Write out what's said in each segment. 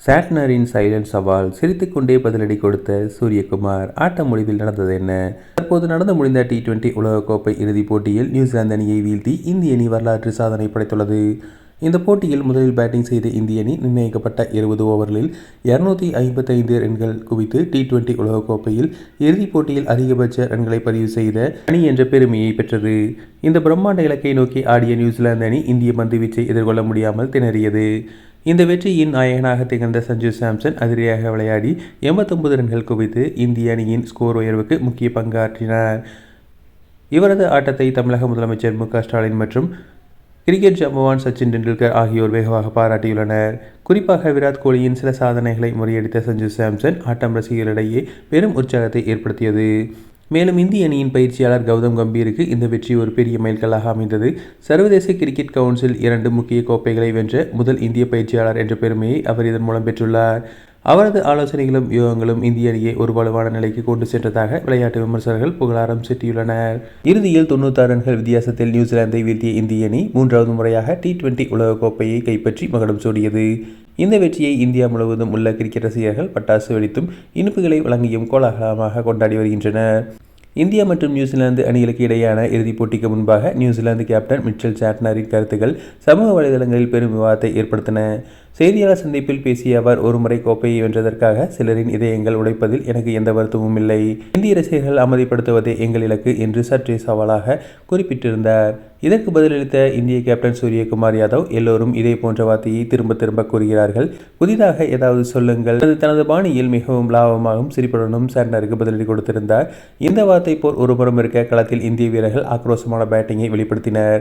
சாட்னரின் silent சவால் சிரித்துக்கொண்டே பதிலடி கொடுத்த சூரியகுமார். ஆட்ட முடிவில் நடந்தது என்ன? தற்போது நடந்து முடிந்த T20 உலகக்கோப்பை இறுதிப் போட்டியில் நியூசிலாந்து அணியை வீழ்த்தி இந்திய அணி வரலாற்று சாதனை படைத்துள்ளது. இந்த போட்டியில் முதலில் பேட்டிங் செய்த இந்திய அணி நிர்ணயிக்கப்பட்ட 20 ஓவர்களில் 255 ரன்கள் குவித்து T20 உலகக்கோப்பையில் இறுதிப் போட்டியில் அதிகபட்ச ரன்களை பதிவு செய்த அணி என்ற பெருமையை பெற்றது. இந்த பிரம்மாண்ட இலக்கை நோக்கி ஆடிய நியூசிலாந்து அணி இந்திய பந்துவீச்சை எதிர்கொள்ள முடியாமல் திணறியது. இந்த வெற்றியின் நாயகனாக திகழ்ந்த சஞ்சு சாம்சன் அதிரடியாக விளையாடி 89 ரன்கள் குவித்து இந்திய அணியின் ஸ்கோர் உயர்வுக்கு முக்கிய பங்காற்றினார். இவரது ஆட்டத்தை தமிழக முதலமைச்சர் மு.க. ஸ்டாலின் மற்றும் கிரிக்கெட் ஜாம்பவான் சச்சின் டெண்டுல்கர் ஆகியோர் வெகுவாக பாராட்டியுள்ளனர். குறிப்பாக விராட் கோலியின் சில சாதனைகளை முறியடித்த சஞ்சு சாம்சன் ஆட்டம் ரசிகர்களிடையே பெரும் உற்சாகத்தை ஏற்படுத்தியது. மேலும் இந்திய அணியின் பயிற்சியாளர் கௌதம் கம்பீருக்கு இந்த வெற்றி ஒரு பெரிய மைல்கல்லாக அமைந்தது. சர்வதேச கிரிக்கெட் கவுன்சில் 2 முக்கிய கோப்பைகளை வென்ற முதல் இந்திய பயிற்சியாளர் என்ற பெருமையை அவர் இதன் மூலம் பெற்றுள்ளார். அவரது ஆலோசனைகளும் யூகங்களும் இந்திய அணியை ஒரு வலுவான நிலைக்கு கொண்டு சென்றதாக விளையாட்டு விமர்சகர்கள் புகழாரம் சூட்டியுள்ளனர். இறுதியில் 96 ரன்கள் வித்தியாசத்தில் நியூசிலாந்தை வீழ்த்திய இந்திய அணி 3வது முறையாக T20 உலகக்கோப்பையை கைப்பற்றி மகுடம் சூடியது. இந்த வெற்றியை இந்தியா முழுவதும் உள்ள கிரிக்கெட் ரசிகர்கள் பட்டாசு வெடித்தும் இனிப்புகளை வழங்கியும் கோலாகலமாக கொண்டாடி வருகின்றனர். இந்தியா மற்றும் நியூசிலாந்து அணிகளுக்கு இடையேயான இறுதிப் போட்டிக்கு முன்பாக நியூசிலாந்து கேப்டன் மிச்சல் சாட்னரின் கருத்துக்கள் சமூக வலைதளங்களில் பெரும் விவாதத்தை ஏற்படுத்தின. செய்தியாளர் சந்திப்பில் பேசிய அவர், ஒருமுறை கோப்பையை வென்றதற்காக சிலரின் இதயங்கள் உடைப்பதில் எனக்கு எந்த வருத்தமும் இல்லை. இந்திய ரசிகர்கள் அமைதிப்படுத்துவதே எங்கள் இலக்கு என்று சற்றே சவாலாக குறிப்பிட்டிருந்தார். இதற்கு பதிலளித்த இந்திய கேப்டன் சூரியகுமார் யாதவ், எல்லோரும் இதே போன்ற வார்த்தையை திரும்ப திரும்ப கூறுகிறார்கள், புதிதாக ஏதாவது சொல்லுங்கள். தனது பாணியில் மிகவும் லாபமாகவும் சிரிப்புடனும் சாட்னருக்கு பதிலடி கொடுத்திருந்தார். இந்த வார்த்தை போர் ஒருபுறம் இருக்க, களத்தில் இந்திய வீரர்கள் ஆக்ரோஷமான பேட்டிங்கை வெளிப்படுத்தினர்.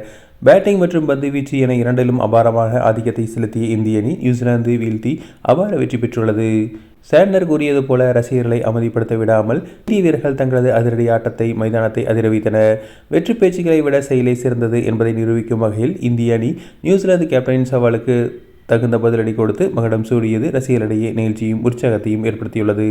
பேட்டிங் மற்றும் பந்துவீச்சு என இரண்டிலும் அபாரமாக ஆதிக்கத்தை செலுத்திய இந்திய அணி நியூசிலாந்து வீழ்த்தி அபார வெற்றி பெற்றுள்ளது. சாட்னர் கூறியது போல ரசிகர்களை அமைதிப்படுத்த விடாமல் இந்திய வீரர்கள் தங்களது அதிரடி ஆட்டத்தை மைதானத்தை அதிர வைத்தனர். வெற்றி பேச்சுக்களை விட செயலே சிறந்தது என்பதை நிரூபிக்கும் வகையில் இந்திய அணி நியூசிலாந்து கேப்டனின் சவாலுக்கு தகுந்த பதிலடி கொடுத்து மகுடம் சூடியது ரசிகர்களிடையே நெகிழ்ச்சியும் உற்சாகத்தையும் ஏற்படுத்தியுள்ளது.